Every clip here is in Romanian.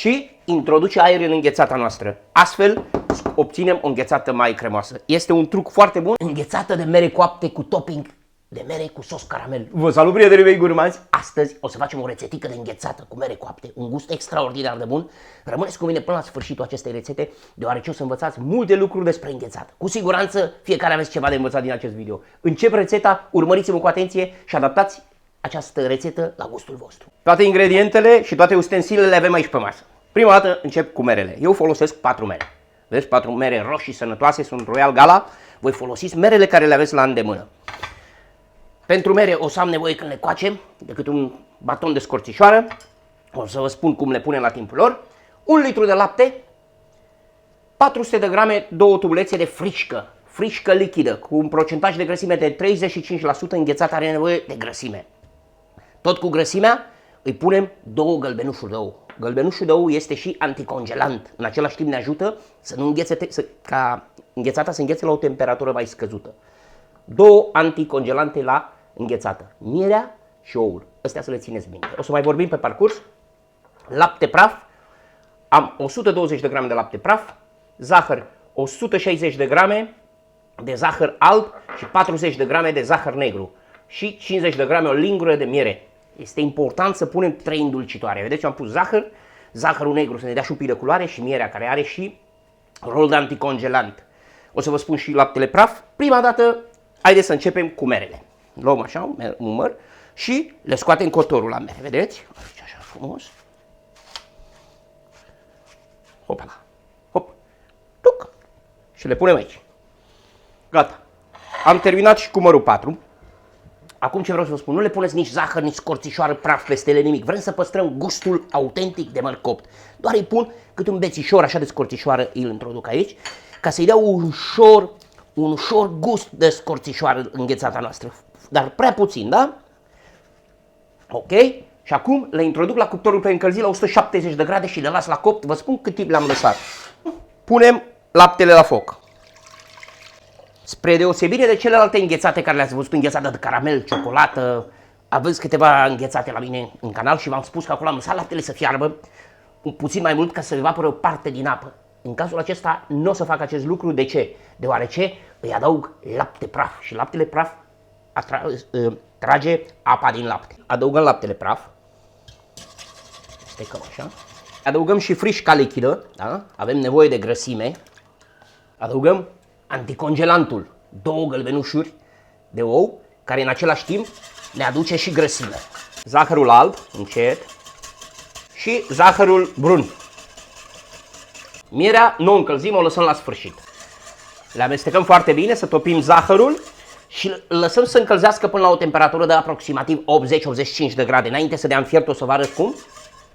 și introduce aer în înghețata noastră. Astfel obținem o înghețată mai cremoasă. Este un truc foarte bun. Înghețată de mere coapte cu topping de mere cu sos caramel. Vă salut, prietenii mei gurmanzi! Astăzi o să facem o rețetică de înghețată cu mere coapte, un gust extraordinar de bun. Rămâneți cu mine până la sfârșitul acestei rețete, deoarece o să învățați multe lucruri despre înghețată. Cu siguranță fiecare aveți ceva de învățat din acest video. Încep rețeta, urmăriți-mă cu atenție și adaptați această rețetă la gustul vostru. Toate ingredientele și toate ustensilele le avem aici pe masă. Prima dată încep cu merele. Eu folosesc 4 mere. Vedeți, 4 mere roșii sănătoase, sunt Royal Gala. Voi folosiți merele care le aveți la îndemână. Pentru mere o să am nevoie când le coacem, decât un baton de scorțișoară. O să vă spun cum le punem la timpul lor. 1 litru de lapte, 400 de grame, 2 tubulețe de frișcă. Frișcă lichidă, cu un procentaj de grăsime de 35%, înghețată are nevoie de grăsime. Tot cu grăsimea îi punem 2 gălbenușuri de ou. Gălbenușul de ou este și anticongelant. În același timp ne ajută să nu înghețe, ca înghețata să înghețe la o temperatură mai scăzută. 2 anticongelante la înghețată. Mierea și oul. Astea să le țineți minte. O să mai vorbim pe parcurs. Lapte praf. Am 120 de grame de lapte praf. Zahăr 160 de grame de zahăr alb și 40 de grame de zahăr negru. Și 50 de grame o lingură de miere. Este important să punem 3 îndulcitoare. Vedeți, eu am pus zahăr, zahărul negru să ne dea și un pic de culoare și mierea care are și rol de anticongelant. O să vă spun și laptele praf. Prima dată, haideți să începem cu merele. Luăm așa un măr și le scoatem cotorul la mere. Vedeți? Aici așa frumos. Hopala. Hop. Tuc. Și le punem aici. Gata. Am terminat și cu mărul 4. Acum ce vreau să vă spun, nu le puneți nici zahăr, nici scorțișoară praf peste ele, nimic. Vrem să păstrăm gustul autentic de măr copt. Doar îi pun cât un bețișor așa de scorțișoară, îl introduc aici, ca să-i dea un ușor gust de scorțișoară înghețata noastră. Dar prea puțin, da? Ok? Și acum le introduc la cuptorul pe încălzit la 170 de grade și le las la copt. Vă spun cât timp le-am lăsat. Punem laptele la foc. Spre deosebire de celelalte înghețate care le-ați văzut, înghețată de caramel, ciocolată, aveți câteva înghețate la mine în canal și v-am spus că acolo am lăsat laptele să fiarbă puțin mai mult ca să evapore o parte din apă. În cazul acesta nu o să fac acest lucru. De ce? Deoarece îi adaug lapte praf și laptele praf trage apa din lapte. Adăugăm laptele praf. Stecăm așa. Adăugăm și frișca lichidă, da? Avem nevoie de grăsime. Adăugăm anticongelantul, 2 gălbenușuri de ou, care în același timp ne aduce și grăsime. Zahărul alb, încet, și zahărul brun. Mierea nu o încălzim, o lăsăm la sfârșit. Le amestecăm foarte bine, să topim zahărul și îl lăsăm să încălzească până la o temperatură de aproximativ 80-85 de grade. Înainte să dea în fiert, o să vă arăt cum.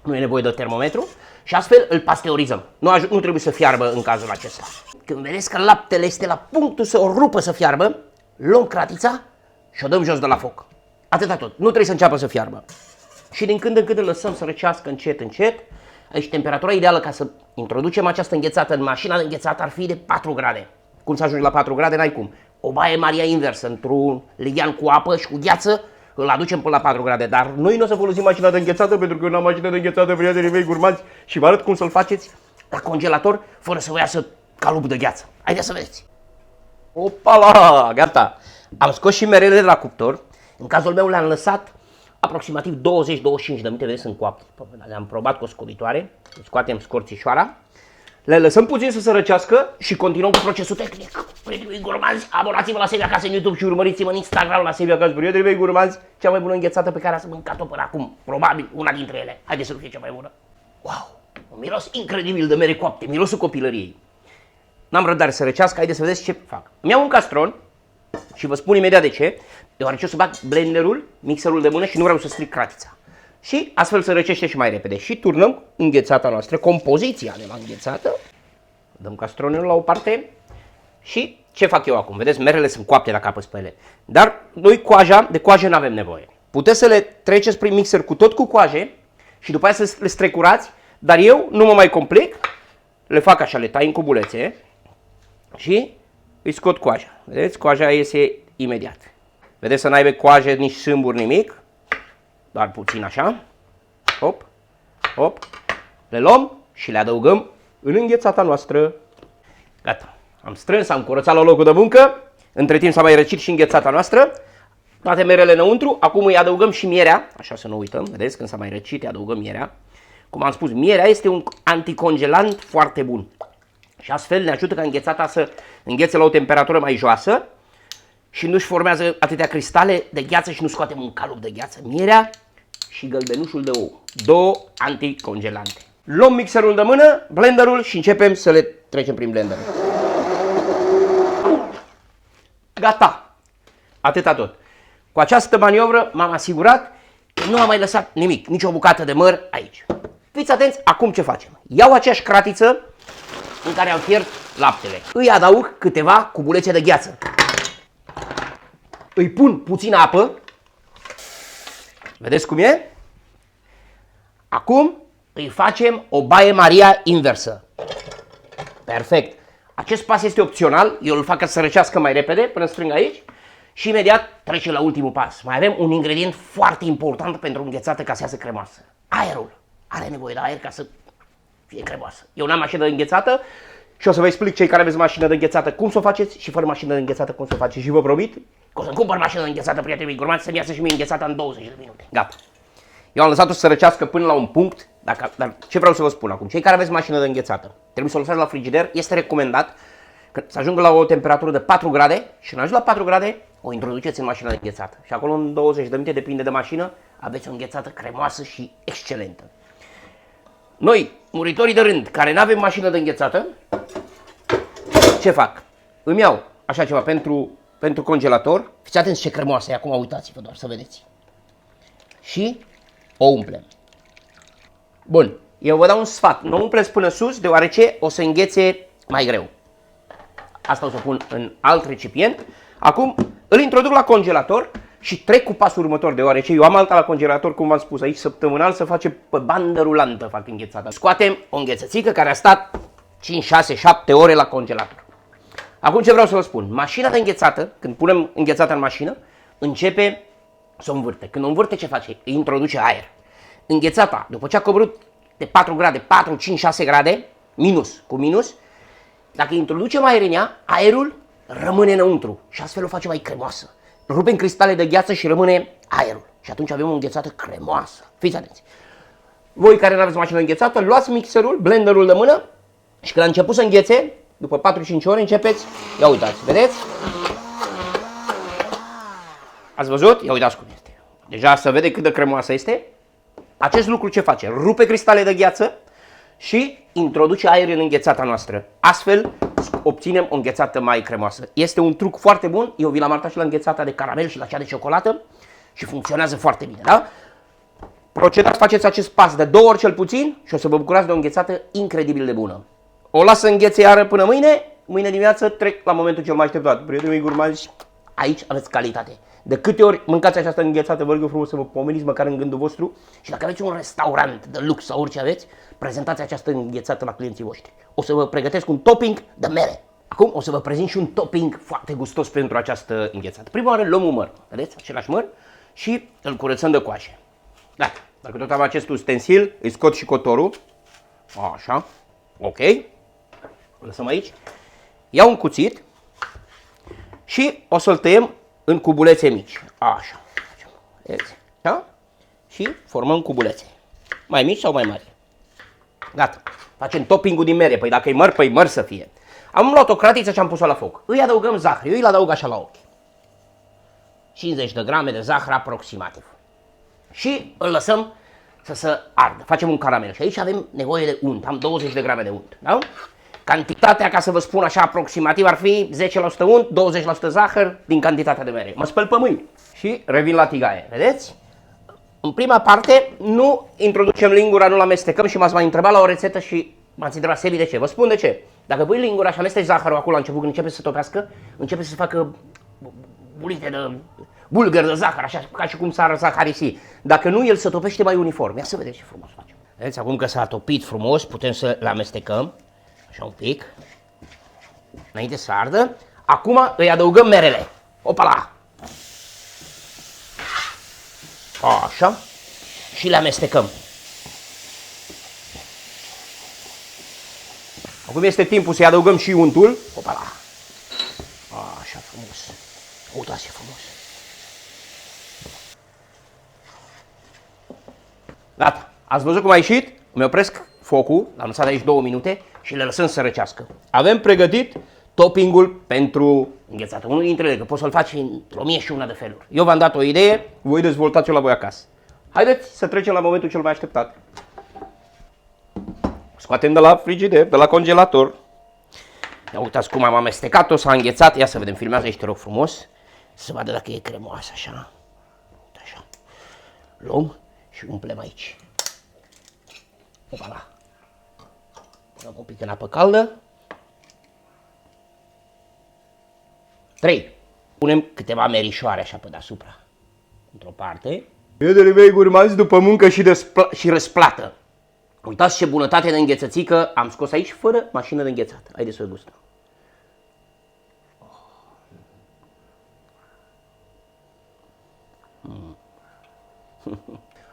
Nu e nevoie de termometru. Și astfel îl pasteurizăm. Nu trebuie să fiarbă în cazul acesta. Când vedeți că laptele este la punctul să o rupă să fiarbă, luăm cratița și o dăm jos de la foc. Atâta tot. Nu trebuie să înceapă să fiarbă. Și din când în când îl lăsăm să răcească încet, încet. Aici temperatura ideală ca să introducem această înghețată în mașina de înghețată ar fi de 4 grade. Cum să ajungi la 4 grade? N-ai cum. O baie Maria inversă, într-un lighean cu apă și cu gheață, îl aducem până la 4 grade, dar noi nu o să folosim mașina de înghețată pentru că eu n-am mașină de înghețată, prietenii mei gurmanți, și vă arăt cum să-l faceți la congelator fără să vă iasă calup de gheață. Haideți să vedeți! Opala! Gata! Am scos și merele de la cuptor. În cazul meu le-am lăsat aproximativ 20-25 de minute, vedeți, sunt coapte. Le-am probat cu o scobitoare, scoatem scorțișoara, le lăsăm puțin să se răcească și continuăm cu procesul tehnic. Prietenii mei gurmanzi, abonați-vă la Sevi Acasă în YouTube și urmăriți-mă în Instagram la Sevi Acasă. Prietenii mei gurmanzi, cea mai bună înghețată pe care ați mâncat-o până acum, probabil una dintre ele. Haideți să nu fie cea mai bună. Wow! Un miros incredibil de mere coapte, mirosul copilăriei. N-am răbdare să răcească, haideți să vedeți ce fac. Îmi iau un castron și vă spun imediat de ce, deoarece o să bag blenderul, mixerul de mână și nu vreau să stric cratița. Și astfel se răcește și mai repede. Și turnăm înghețata noastră, compoziția de la înghețată. Dăm castronul la o parte și ce fac eu acum? Vedeți, merele sunt coapte dacă apăs pe ele. Dar noi de coajă nu avem nevoie. Puteți să le treceți prin mixer cu tot cu coaje și după aceea să le strecurați, dar eu nu mă mai complic, le fac așa, le tai în cubulețe și îi scot coaja. Vedeți, coaja iese imediat. Vedeți să n-aibă coaje, nici sâmburi, nimic. Doar puțin așa. Hop, hop. Le luăm și le adăugăm în înghețata noastră. Gata. Am strâns, am curățat la locul de muncă. Între timp s-a mai răcit și înghețata noastră. Toate merele înăuntru. Acum îi adăugăm și mierea. Așa să nu uităm. Vedeți, când s-a mai răcit, îi adăugăm mierea. Cum am spus, mierea este un anticongelant foarte bun. Și astfel ne ajută ca înghețata să înghețe la o temperatură mai joasă și nu-și formează atâtea cristale de gheață și nu scoatem un calup de gheață. Mierea și gălbenușul de ou. Două anticongelante. Luăm mixerul de mână, blenderul și începem să le trecem prin blender. Gata! Atâta tot. Cu această maniovră m-am asigurat că nu am mai lăsat nimic, nicio bucată de măr aici. Fiți atenți, acum ce facem? Iau aceeași cratiță în care am fiert laptele. Îi adaug câteva cubulețe de gheață. Îi pun puțină apă. Vedeți cum e? Acum îi facem o baie Maria inversă. Perfect. Acest pas este opțional. Eu îl fac ca să răcească mai repede până strâng aici. Și imediat trecem la ultimul pas. Mai avem un ingredient foarte important pentru înghețată ca să iasă cremoasă. Aerul. Are nevoie de aer ca să fie cremoasă. Eu n-am mașină de înghețată și o să vă explic, cei care aveți mașină de înghețată, cum să o faceți și fără mașină de înghețată cum să o faceți. Și vă promit că o să-mi cumpăr mașină de înghețată, prietenii gurmați, să-mi iasă și mie înghețată în 20 de minute. Gata. Eu am lăsat-o să răcească până la un punct, dar ce vreau să vă spun acum? Cei care aveți mașină de înghețată, trebuie să o lăsați la frigider, este recomandat să ajungă la o temperatură de 4 grade și când ajunge la 4 grade, o introduceți în mașina de înghețată. Și acolo în 20 de minute, depinde de mașină, aveți o înghețată cremoasă și excelentă. Noi, muritorii de rând, care nu avem mașină de înghețată, ce fac? Îmi iau așa ceva pentru congelator. Fiți atenți ce cremoasă e acum, uitați-vă doar să vedeți. Și o umplem. Bun, eu vă dau un sfat, nu umpleți până sus, deoarece o să înghețe mai greu. Asta o să pun în alt recipient. Acum îl introduc la congelator și trec cu pasul următor, deoarece eu am alta la congelator, cum v-am spus aici, săptămânal, să face pe bandă rulantă, fac înghețata. Scoatem o înghețățică care a stat 5, 6, 7 ore la congelator. Acum ce vreau să vă spun, mașina de înghețată, când punem înghețata în mașină, începe să o învârte. Când o învârte, ce face? Îi introduce aer. Înghețata, după ce a coborât de 4 grade, 4, 5, 6 grade, cu minus, dacă introducem aer în ea, aerul rămâne înăuntru și astfel o face mai cremoasă. Rupem cristale de gheață și rămâne aerul. Și atunci avem o înghețată cremoasă. Fiți atenți! Voi care nu aveți mașină înghețată, luați mixerul, blenderul de mână și când a început să înghețe, după 4-5 ore începeți, ia uitați, vedeți? Ați văzut? Ia uitați cum este. Deja se vede cât de cremoasă este. Acest lucru ce face? Rupe cristale de gheață și introduce aer în înghețata noastră. Astfel obținem o înghețată mai cremoasă. Este un truc foarte bun, eu vi l-am arătat și la înghețata de caramel și la cea de ciocolată și funcționează foarte bine, da? Procedați, faceți acest pas de 2 ori cel puțin și o să vă bucurați de o înghețată incredibil de bună. O las să înghețe iară până mâine dimineață trec la momentul cel mai așteptat. Prietenii gurmazi, aici aveți calitate. De câte ori mâncați această înghețată, vă rog eu frumos să vă pomeniți măcar în gândul vostru și dacă aveți un restaurant de lux sau orice aveți, prezentați această înghețată la clienții voștri. O să vă pregătesc un topping de mere. Acum o să vă prezint și un topping foarte gustos pentru această înghețată. Prima oară luăm un măr, vedeți, același măr și îl curățăm de coaje. Gata, dacă tot am acest ustensil, îi scot și cotorul. Așa, ok. O lăsăm aici. Iau un cuțit și o să-l tăiem în cubulețe mici. Așa. Vedeți? Da? Și formăm cubulețe. Mai mici sau mai mari. Gata. Facem topping-ul din mere. Păi dacă e măr, păi măr să fie. Am luat o cratiță și am pus-o la foc. Îi adăugăm zahăr. Eu îi adaug așa la ochi. 50 de grame de zahăr aproximativ. Și îl lăsăm să se ardă. Facem un caramel. Și aici avem nevoie de unt. Am 20 de grame de unt. Da? Cantitatea, ca să vă spun așa aproximativ, ar fi 10% unt, 20% zahăr din cantitatea de mere. Mă spăl pe mâini și revin la tigaie. Vedeți? În prima parte nu introducem lingura, nu-l amestecăm și m-ați mai întrebat la o rețetă și m-ați întrebat, Sebi, de ce? Vă spun de ce. Dacă pui lingura și amesteci zahărul acolo la început, când începe să topească, începe să se facă bulite de bulgări de zahăr, așa ca și cum s-ar zaharisi. Dacă nu, el se topește mai uniform. Ia să vedeți ce frumos facem. Vedeți, acum că s-a topit frumos, putem să-l amestecăm. Așa un pic, înainte să ardă. Acum îi adăugăm merele. Opala! Așa. Și le amestecăm. Acum este timpul să-i adăugăm și untul. Opala! Așa frumos. Uitați ce frumos. Gata. Ați văzut cum a ieșit? Îmi opresc focul, l-am lăsat aici 2 minute și le lăsăm să răcească. Avem pregătit toppingul pentru înghețată. Unul dintre ele, că poți să-l faci într-o mie și una de feluri. Eu v-am dat o idee, voi dezvoltați-o la voi acasă. Haideți să trecem la momentul cel mai așteptat. Scoatem de la frigider, de la congelator. Ia uitați cum am amestecat-o, s-a înghețat. Ia să vedem, filmează aici, te rog frumos. Să vadă dacă e cremoasă, așa. Uite așa. Luăm și umplem aici. Opala. Punem un pic în apă caldă. 3. Punem câteva merișoare așa pe deasupra. Într-o parte. Prietenii mei gurmanzi, după muncă și răsplată. Uitați ce bunătate de înghețățică am scos aici fără mașină de înghețat. Haideți să gustăm.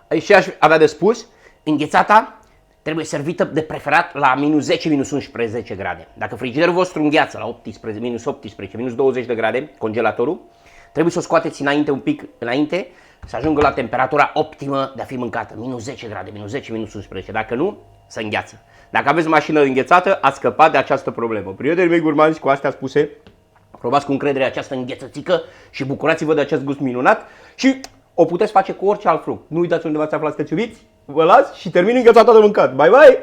Aici ce aș avea de spus, înghețata trebuie servită de preferat la minus 10, minus 11 grade. Dacă frigiderul vostru îngheață la 18, minus 18, minus 20 de grade, congelatorul, trebuie să o scoateți înainte, un pic înainte, să ajungă la temperatura optimă de a fi mâncată. Minus 10 grade, minus 10, minus 11. Dacă nu, se îngheață. Dacă aveți mașină înghețată, ați scăpat de această problemă. Prietenii mei gurmanzi, cu astea spuse, probați cu încredere această înghețățică și bucurați-vă de acest gust minunat și o puteți face cu orice alt fruct. Nu uitați unde v-ați aflat, sunteți iubiți, vă las și termin înghețata de mâncat. Bye, bye!